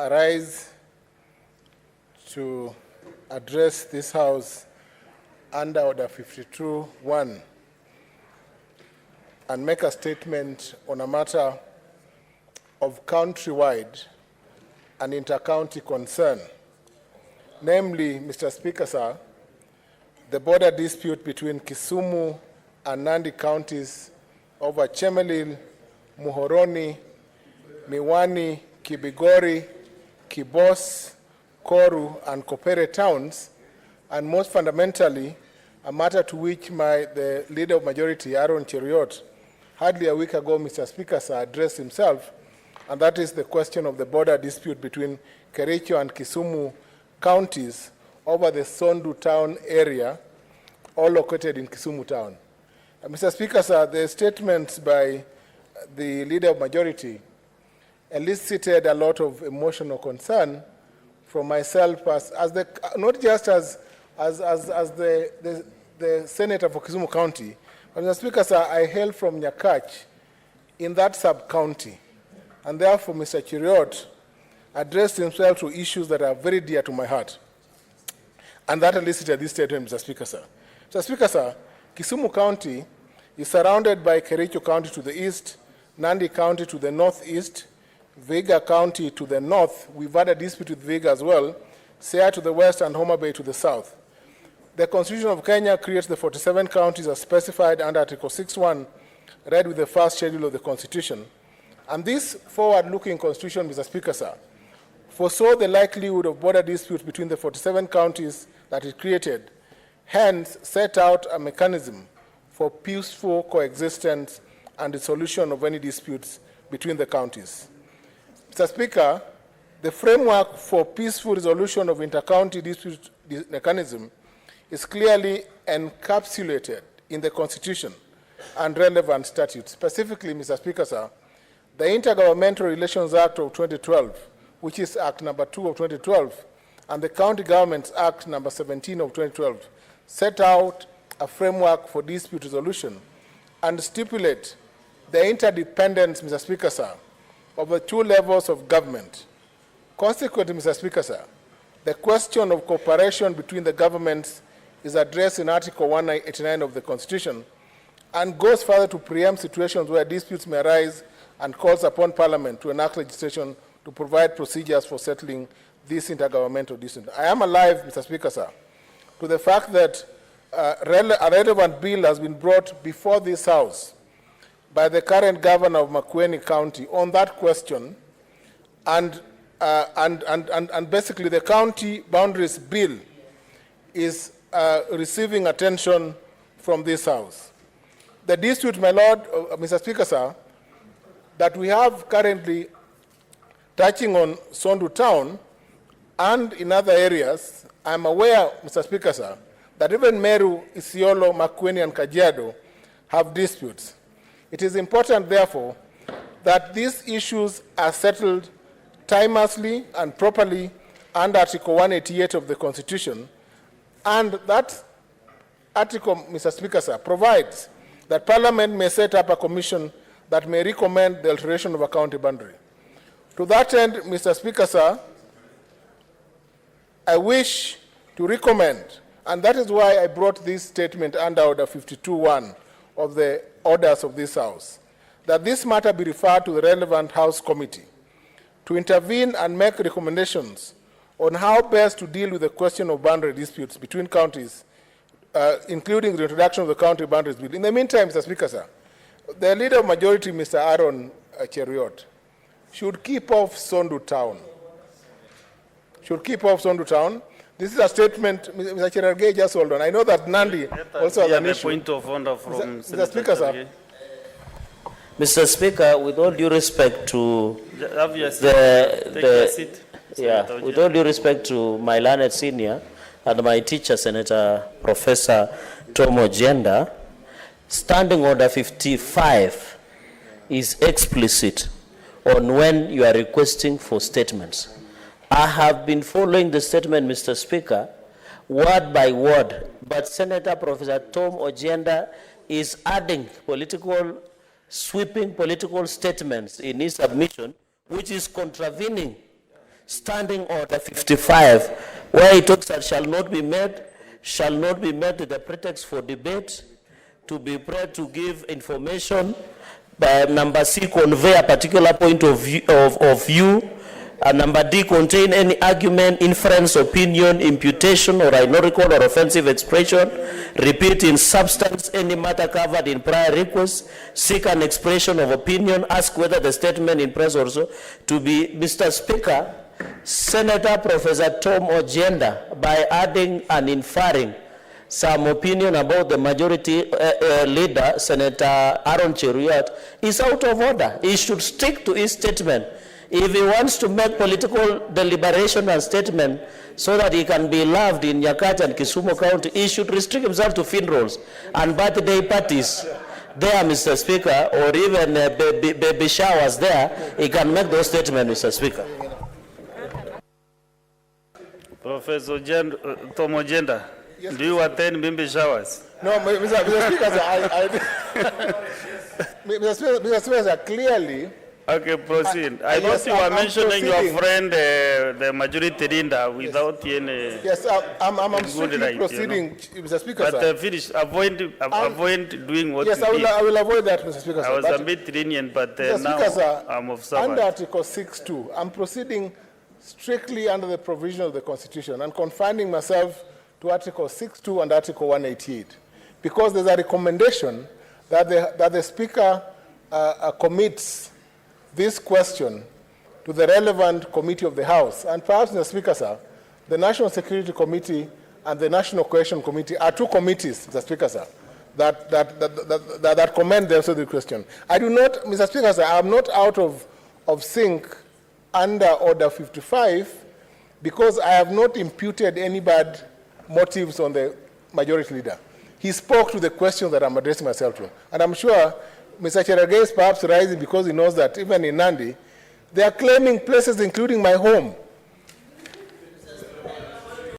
arise to address this House under Order 52.1 and make a statement on a matter of countrywide and inter-county concern. Namely, Mr. Speaker, sir, the border dispute between Kisumu and Nandi counties over Chemelil, Muhoroni, Miwani, Kibigori, Kibos, Koru, and Kopere towns, and most fundamentally, a matter to which the Leader of Majority, Aaron Cheruiyot, hardly a week ago, Mr. Speaker, sir, addressed himself, and that is the question of the border dispute between Kericho and Kisumu counties over the Sondu town area, all located in Kisumu town. Mr. Speaker, sir, the statements by the Leader of Majority elicited a lot of emotional concern from myself not just as the Senator for Kisumu County, but Mr. Speaker, sir, I hail from Nyakach in that sub-county, and therefore Mr. Cheruiyot addressed himself to issues that are very dear to my heart, and that elicited this statement, Mr. Speaker, sir. Mr. Speaker, sir, Kisumu County is surrounded by Kericho County to the east, Nandi County to the northeast, Vihiga County to the north. We've had a dispute with Vihiga as well, Siaya to the west, and Homa Bay to the south. The Constitution of Kenya creates the 47 counties as specified under Article 6.1, read with the first schedule of the Constitution. And this forward-looking Constitution, Mr. Speaker, sir, foresaw the likelihood of border disputes between the 47 counties that it created, hence set out a mechanism for peaceful coexistence and the solution of any disputes between the counties. Mr. Speaker, the framework for peaceful resolution of inter-county dispute mechanism is clearly encapsulated in the Constitution and relevant statutes. Specifically, Mr. Speaker, sir, the Intergovernmental Relations Act of 2012, which is Act number 2 of 2012, and the County Governments Act number 17 of 2012, set out a framework for dispute resolution and stipulate the interdependence, Mr. Speaker, sir, of the two levels of government. Consequently, Mr. Speaker, sir, the question of cooperation between the governments is addressed in Article 189 of the Constitution and goes further to preempt situations where disputes may arise and calls upon Parliament to enact legislation to provide procedures for settling this intergovernmental dispute. I am alive, Mr. Speaker, sir, to the fact that a relevant bill has been brought before this House by the current governor of Makueni County on that question, and basically the county boundaries bill is receiving attention from this House. The dispute, my Lord, Mr. Speaker, sir, that we have currently touching on Sondu town and in other areas, I'm aware, Mr. Speaker, sir, that even Meru, Isiolo, Makueni, and Kajiado have disputes. It is important, therefore, that these issues are settled timelessly and properly under Article 188 of the Constitution, and that article, Mr. Speaker, sir, provides that Parliament may set up a commission that may recommend the alteration of a county boundary. To that end, Mr. Speaker, sir, I wish to recommend, and that is why I brought this statement under Order 52.1 of the orders of this House, that this matter be referred to the relevant House committee to intervene and make recommendations on how best to deal with the question of boundary disputes between counties, including the introduction of the county boundaries bill. In the meantime, Mr. Speaker, sir, the Leader of Majority, Mr. Aaron Cheruiyot, should keep off Sondu town. Should keep off Sondu town. This is a statement, Mr. Cherargei, just hold on. I know that Nandi also has an issue. Point of order from Mr. Speaker, sir. Mr. Speaker, with all due respect to with all due respect to my learned senior and my teacher, Senator Professor Tom Ojienda, Standing Order 55 is explicit on when you are requesting for statements. I have been following the statement, Mr. Speaker, word by word, but Senator Professor Tom Ojienda is adding sweeping political statements in his submission, which is contravening Standing Order 55, where it talks that shall not be made the pretext for debate, to be prepared to give information, number C, convey a particular point of view, and number D, contain any argument, inference, opinion, imputation, or rhetorical or offensive expression, repeat in substance any matter covered in prior requests, seek an expression of opinion, ask whether the statement in press also to be, Mr. Speaker, Senator Professor Tom Ojienda, by adding and inferring some opinion about the majority leader, Senator Aaron Cheruiyot, is out of order. He should stick to his statement. If he wants to make political deliberation and statement so that he can be loved in Nyakach and Kisumu County, he should restrict himself to funerals and birthday parties. There, Mr. Speaker, or even baby showers there, he can make those statements, Mr. Speaker. Professor Tom Ojienda, yes, do you attend baby showers? No, Mr. Speaker, Mr. Speaker, clearly. Okay, proceed. I thought you were mentioning your friend, the majority leader, without any. Yes, I'm strictly right, proceeding, you know? Mr. Speaker. But finish. Avoid doing what. Yes, you I will avoid that, Mr. Speaker. I was a bit lenient, but now Speaker, I'm of servant. Under Article 6.2, I'm proceeding strictly under the provision of the Constitution and confining myself to Article 6.2 and Article 188, because there's a recommendation that the Speaker commits this question to the relevant committee of the House. And perhaps, Mr. Speaker, sir, the National Security Committee and the National Cohesion Committee are two committees, Mr. Speaker, sir, that commend the answer to the question. I do not, Mr. Speaker, sir, I am not out of sync under Order 55 because I have not imputed any bad motives on the majority leader. He spoke to the questions that I'm addressing myself to. And I'm sure Mr. Cherargei is perhaps rising because he knows that even in Nandi, they are claiming places including my home